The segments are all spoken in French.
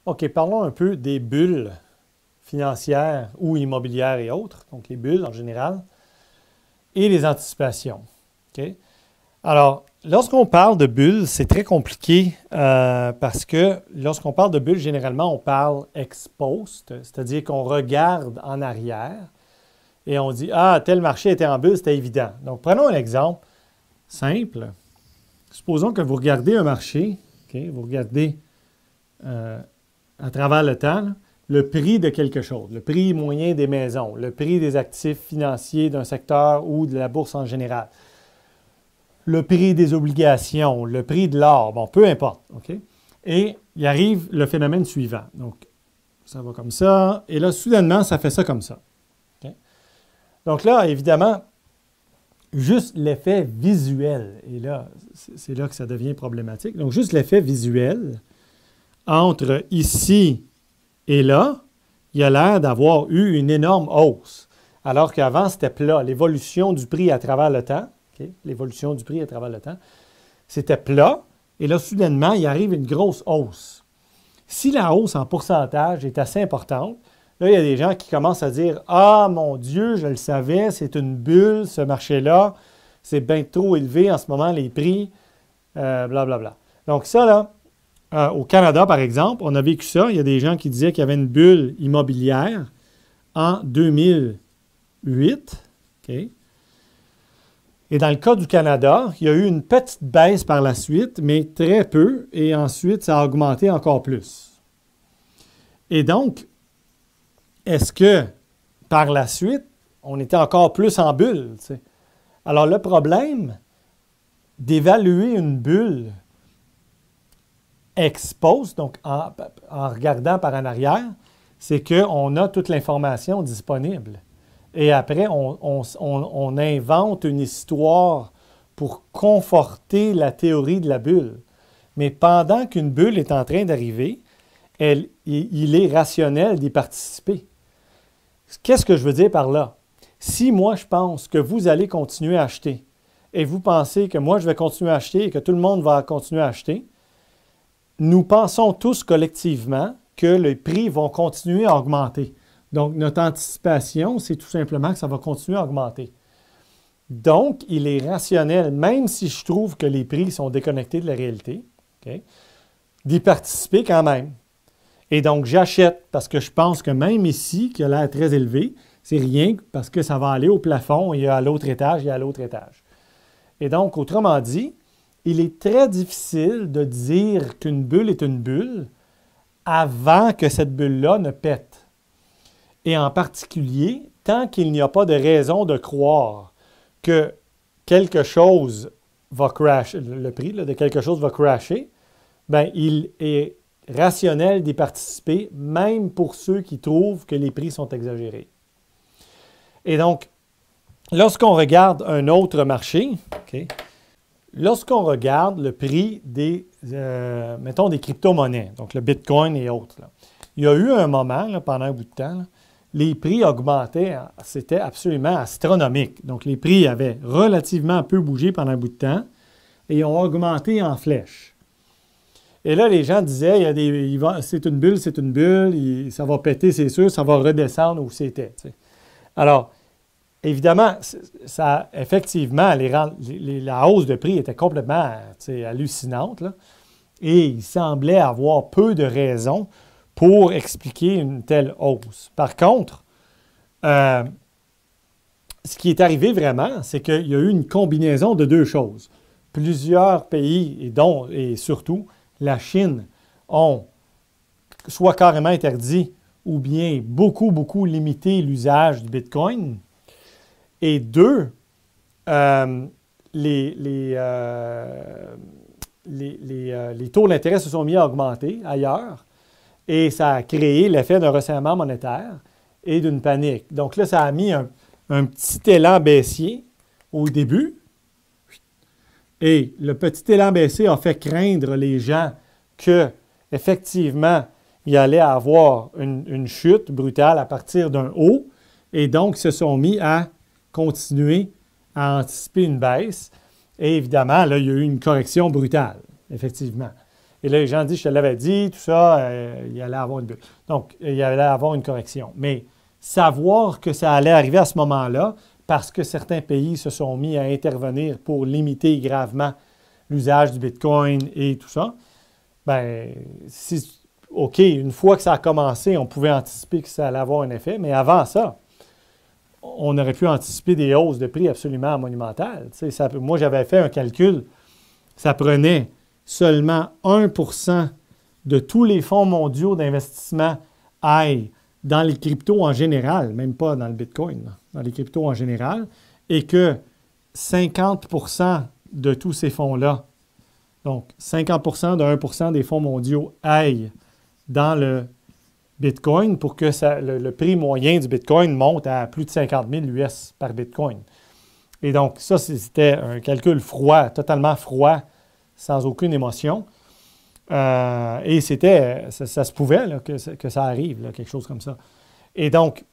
OK, parlons un peu des bulles financières ou immobilières et autres, donc les bulles en général, et les anticipations. OK? Alors, lorsqu'on parle de bulles, c'est très compliqué parce que lorsqu'on parle de bulles, généralement, on parle ex post, c'est-à-dire qu'on regarde en arrière et on dit « Ah, tel marché était en bulle, c'était évident. » Donc, prenons un exemple simple. Supposons que vous regardez un marché, okay, vous regardez à travers le temps, là, le prix de quelque chose, le prix moyen des maisons, le prix des actifs financiers d'un secteur ou de la bourse en général, le prix des obligations, le prix de l'or, bon, peu importe. Okay? Et il arrive le phénomène suivant. Donc, ça va comme ça, et là, soudainement, ça fait ça comme ça. Okay? Donc là, évidemment, juste l'effet visuel, et là, c'est là que ça devient problématique. Donc, juste l'effet visuel entre ici et là, il y a l'air d'avoir eu une énorme hausse, alors qu'avant, c'était plat. L'évolution du prix à travers le temps, okay? L'évolution du prix à travers le temps, c'était plat, et là, soudainement, il arrive une grosse hausse. Si la hausse en pourcentage est assez importante, là, il y a des gens qui commencent à dire « Ah, mon Dieu, je le savais, c'est une bulle, ce marché-là, c'est bien trop élevé en ce moment, les prix, blablabla. » Donc ça, là, au Canada, par exemple, on a vécu ça. Il y a des gens qui disaient qu'il y avait une bulle immobilière en 2008. Okay. Et dans le cas du Canada, il y a eu une petite baisse par la suite, mais très peu, et ensuite, ça a augmenté encore plus. Et donc, est-ce que, par la suite, on était encore plus en bulle? T'sais? Alors, le problème d'évaluer une bulle ex post, donc en regardant par en arrière, c'est qu'on a toute l'information disponible. Et après, on invente une histoire pour conforter la théorie de la bulle. Mais pendant qu'une bulle est en train d'arriver, il est rationnel d'y participer. Qu'est-ce que je veux dire par là? Si moi, je pense que vous allez continuer à acheter et vous pensez que moi, je vais continuer à acheter et que tout le monde va continuer à acheter, nous pensons tous collectivement que les prix vont continuer à augmenter. Donc, notre anticipation, c'est tout simplement que ça va continuer à augmenter. Donc, il est rationnel, même si je trouve que les prix sont déconnectés de la réalité, okay, d'y participer quand même. Et donc, j'achète parce que je pense que même ici, qui a l'air très élevé, c'est rien parce que ça va aller au plafond et à l'autre étage et à l'autre étage. Et donc, autrement dit, il est très difficile de dire qu'une bulle est une bulle avant que cette bulle-là ne pète. Et en particulier, tant qu'il n'y a pas de raison de croire que quelque chose va crasher, le prix de quelque chose va crasher, bien, il est rationnel d'y participer, même pour ceux qui trouvent que les prix sont exagérés. Et donc, lorsqu'on regarde un autre marché, okay, lorsqu'on regarde le prix des, mettons, des crypto-monnaies, donc le Bitcoin et autres, là, il y a eu un moment, là, pendant un bout de temps, là, les prix augmentaient, c'était absolument astronomique. Donc, les prix avaient relativement peu bougé pendant un bout de temps et ont augmenté en flèche. Et là, les gens disaient, c'est une bulle, ça va péter, c'est sûr, ça va redescendre où c'était. T'sais. Alors, évidemment, ça, effectivement, la hausse de prix était complètement hallucinante, là, et il semblait avoir peu de raisons pour expliquer une telle hausse. Par contre, ce qui est arrivé vraiment, c'est qu'il y a eu une combinaison de deux choses. Plusieurs pays, et surtout la Chine, ont soit carrément interdit ou bien beaucoup, beaucoup limité l'usage du Bitcoin. Et deux, les taux d'intérêt se sont mis à augmenter ailleurs et ça a créé l'effet d'un resserrement monétaire et d'une panique. Donc là, ça a mis un petit élan baissier au début et le petit élan baissier a fait craindre les gens qu'effectivement, il allait avoir une chute brutale à partir d'un haut et donc se sont mis à continuer à anticiper une baisse. Et évidemment, là, il y a eu une correction brutale, effectivement. Et là, les gens disent, je te l'avais dit, tout ça, il allait avoir une bulle. Donc, il allait avoir une correction. Mais savoir que ça allait arriver à ce moment-là, parce que certains pays se sont mis à intervenir pour limiter gravement l'usage du Bitcoin et tout ça, bien, OK, une fois que ça a commencé, on pouvait anticiper que ça allait avoir un effet, mais avant ça, on aurait pu anticiper des hausses de prix absolument monumentales. Moi, j'avais fait un calcul, ça prenait seulement 1% de tous les fonds mondiaux d'investissement aillent dans les cryptos en général, même pas dans le Bitcoin, dans les cryptos en général, et que 50% de tous ces fonds-là, donc 50% de 1% des fonds mondiaux aillent dans le Bitcoin pour que le prix moyen du Bitcoin monte à plus de 50 000 US par Bitcoin. Et donc, ça, c'était un calcul froid, totalement froid, sans aucune émotion. Et ça se pouvait là, que ça arrive, là, quelque chose comme ça. Et donc,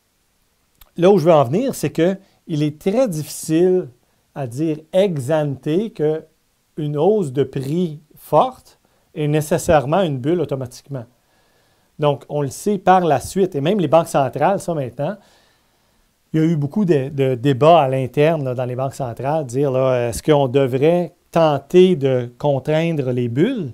là où je veux en venir, c'est qu'il est très difficile à dire ex ante qu'une hausse de prix forte est nécessairement une bulle automatiquement. Donc, on le sait par la suite, et même les banques centrales, ça maintenant, il y a eu beaucoup de débats à l'interne là, dans les banques centrales, dire là, est-ce qu'on devrait tenter de contraindre les bulles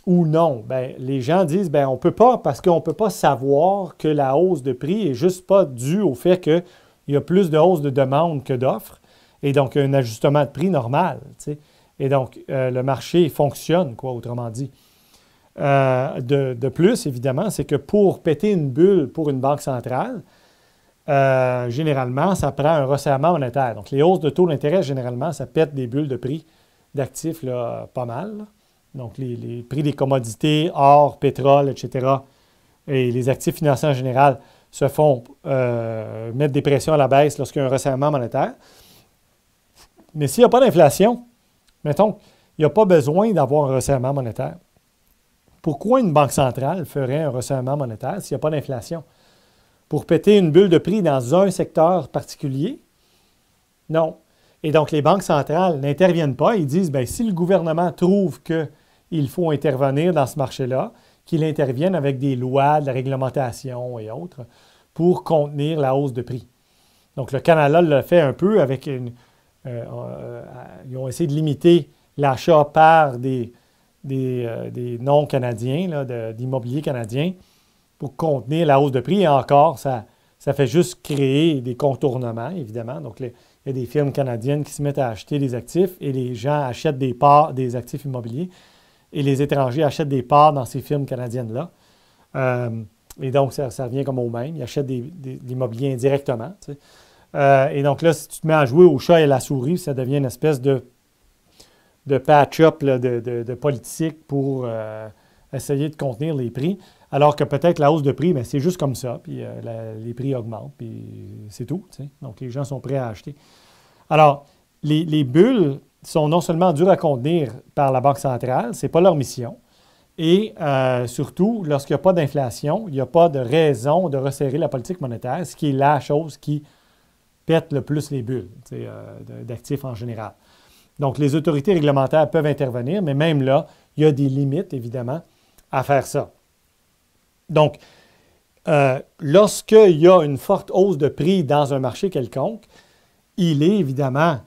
ou non? Bien, les gens disent, bien, on ne peut pas parce qu'on ne peut pas savoir que la hausse de prix n'est juste pas due au fait qu'il y a plus de hausse de demande que d'offres, et donc un ajustement de prix normal, tu sais. Et donc, le marché fonctionne, quoi, autrement dit. De plus, évidemment, c'est que pour péter une bulle pour une banque centrale, généralement, ça prend un resserrement monétaire. Donc, les hausses de taux d'intérêt, généralement, ça pète des bulles de prix d'actifs là, pas mal. Là. Donc, les prix des commodités, or, pétrole, etc., et les actifs financiers en général se font mettre des pressions à la baisse lorsqu'il y a un resserrement monétaire. Mais s'il n'y a pas d'inflation, mettons, il n'y a pas besoin d'avoir un resserrement monétaire. Pourquoi une banque centrale ferait un resserrement monétaire s'il n'y a pas d'inflation? Pour péter une bulle de prix dans un secteur particulier? Non. Et donc, les banques centrales n'interviennent pas. Ils disent, bien, si le gouvernement trouve qu'il faut intervenir dans ce marché-là, qu'il intervienne avec des lois, de la réglementation et autres pour contenir la hausse de prix. Donc, le Canada l'a fait un peu avec ils ont essayé de limiter l'achat par des non-canadiens, d'immobilier canadien, pour contenir la hausse de prix. Et encore, ça fait juste créer des contournements, évidemment. Donc, il y a des firmes canadiennes qui se mettent à acheter des actifs et les gens achètent des parts des actifs immobiliers et les étrangers achètent des parts dans ces firmes canadiennes-là. Et donc, ça revient comme au même. Ils achètent de l'immobilier indirectement. Tu sais. Et donc là, si tu te mets à jouer au chat et à la souris, ça devient une espèce de patch-up de politique pour essayer de contenir les prix, alors que peut-être la hausse de prix, bien, c'est juste comme ça, puis les prix augmentent, puis c'est tout. Tu sais. Donc, les gens sont prêts à acheter. Alors, les bulles sont non seulement dures à contenir par la Banque centrale, ce n'est pas leur mission, et surtout, lorsqu'il n'y a pas d'inflation, il n'y a pas de raison de resserrer la politique monétaire, ce qui est la chose qui pète le plus les bulles tu sais, d'actifs en général. Donc, les autorités réglementaires peuvent intervenir, mais même là, il y a des limites, évidemment, à faire ça. Donc, lorsqu'il y a une forte hausse de prix dans un marché quelconque, il est évidemment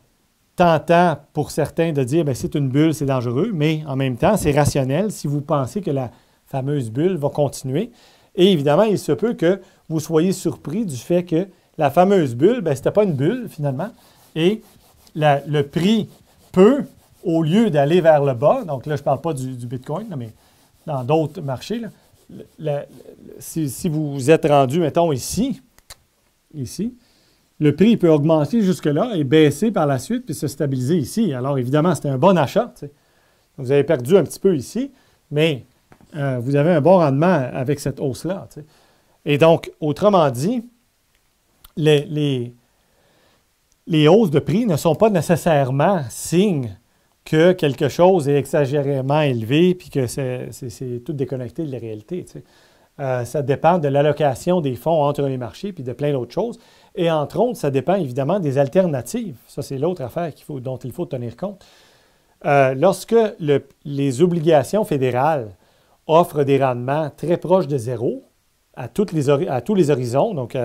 tentant pour certains de dire, bien, c'est une bulle, c'est dangereux, mais en même temps, c'est rationnel si vous pensez que la fameuse bulle va continuer. Et évidemment, il se peut que vous soyez surpris du fait que la fameuse bulle, bien, ce n'était pas une bulle, finalement, et le prix peut, au lieu d'aller vers le bas, donc là, je ne parle pas du Bitcoin, là, mais dans d'autres marchés, là, si vous êtes rendu, mettons, ici, le prix peut augmenter jusque-là et baisser par la suite puis se stabiliser ici. Alors, évidemment, c'était un bon achat. Tu sais. Vous avez perdu un petit peu ici, mais vous avez un bon rendement avec cette hausse-là. Tu sais. Et donc, autrement dit, les hausses de prix ne sont pas nécessairement signes que quelque chose est exagérément élevé puis que c'est tout déconnecté de la réalité. Tu sais. Ça dépend de l'allocation des fonds entre les marchés puis de plein d'autres choses. Et entre autres, ça dépend évidemment des alternatives. Ça, c'est l'autre affaire dont il faut tenir compte. Lorsque les obligations fédérales offrent des rendements très proches de zéro à tous les horizons, donc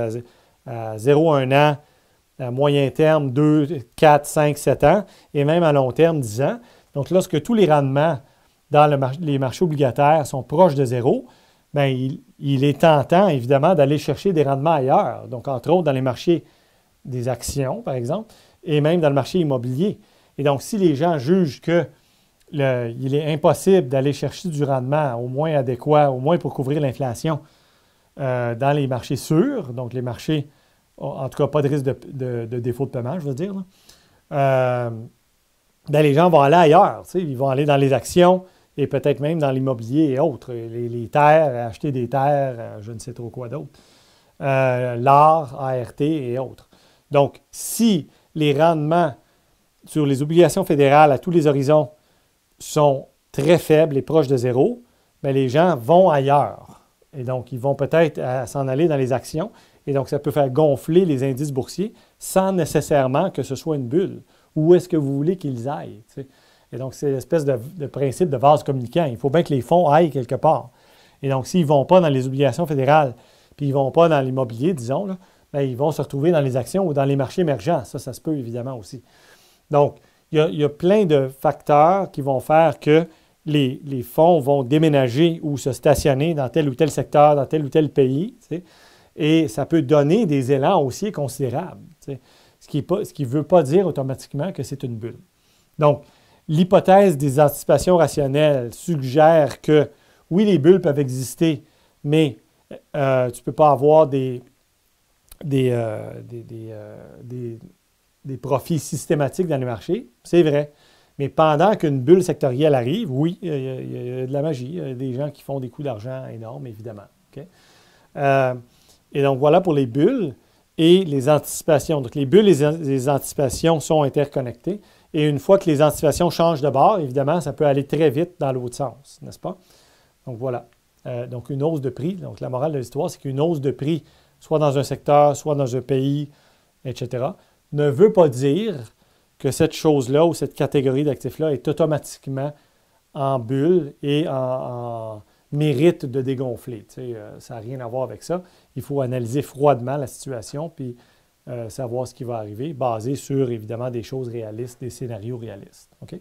à 0 à 1 an, à moyen terme, 2, 4, 5, 7 ans, et même à long terme, 10 ans. Donc, lorsque tous les rendements dans les marchés obligataires sont proches de zéro, bien, il est tentant, évidemment, d'aller chercher des rendements ailleurs. Donc, entre autres, dans les marchés des actions, par exemple, et même dans le marché immobilier. Et donc, si les gens jugent qu'il est impossible d'aller chercher du rendement au moins adéquat, au moins pour couvrir l'inflation, dans les marchés sûrs, donc les marchés, en tout cas, pas de risque de défaut de paiement, je veux dire, bien, les gens vont aller ailleurs. Ils vont aller dans les actions et peut-être même dans l'immobilier et autres. Les terres, acheter des terres, je ne sais trop quoi d'autre. L'art, ART et autres. Donc, si les rendements sur les obligations fédérales à tous les horizons sont très faibles et proches de zéro, bien, les gens vont ailleurs. Et donc, ils vont peut-être s'en aller dans les actions. Et donc, ça peut faire gonfler les indices boursiers sans nécessairement que ce soit une bulle. Où est-ce que vous voulez qu'ils aillent? T'sais? Et donc, c'est l'espèce de principe de vase communicant. Il faut bien que les fonds aillent quelque part. Et donc, s'ils ne vont pas dans les obligations fédérales, puis ils ne vont pas dans l'immobilier, disons, là, bien, ils vont se retrouver dans les actions ou dans les marchés émergents. Ça se peut évidemment aussi. Donc, il y a plein de facteurs qui vont faire que les fonds vont déménager ou se stationner dans tel ou tel secteur, dans tel ou tel pays. Et ça peut donner des élans haussiers considérables. Ce qui ne veut pas dire automatiquement que c'est une bulle. Donc, l'hypothèse des anticipations rationnelles suggère que, oui, les bulles peuvent exister, mais tu ne peux pas avoir des profits systématiques dans les marchés. C'est vrai. Mais pendant qu'une bulle sectorielle arrive, oui, il y a de la magie. Il y a des gens qui font des coûts d'argent énormes, évidemment. Okay? Et donc, voilà pour les bulles et les anticipations. Donc, les bulles et les anticipations sont interconnectées. Et une fois que les anticipations changent de bord, évidemment, ça peut aller très vite dans l'autre sens, n'est-ce pas? Donc, voilà. Donc, une hausse de prix. Donc, la morale de l'histoire, c'est qu'une hausse de prix, soit dans un secteur, soit dans un pays, etc., ne veut pas dire que cette chose-là ou cette catégorie d'actifs-là est automatiquement en bulle et en mérite de dégonfler. Ça n'a rien à voir avec ça. Il faut analyser froidement la situation puis savoir ce qui va arriver, basé sur, évidemment, des choses réalistes, des scénarios réalistes. OK?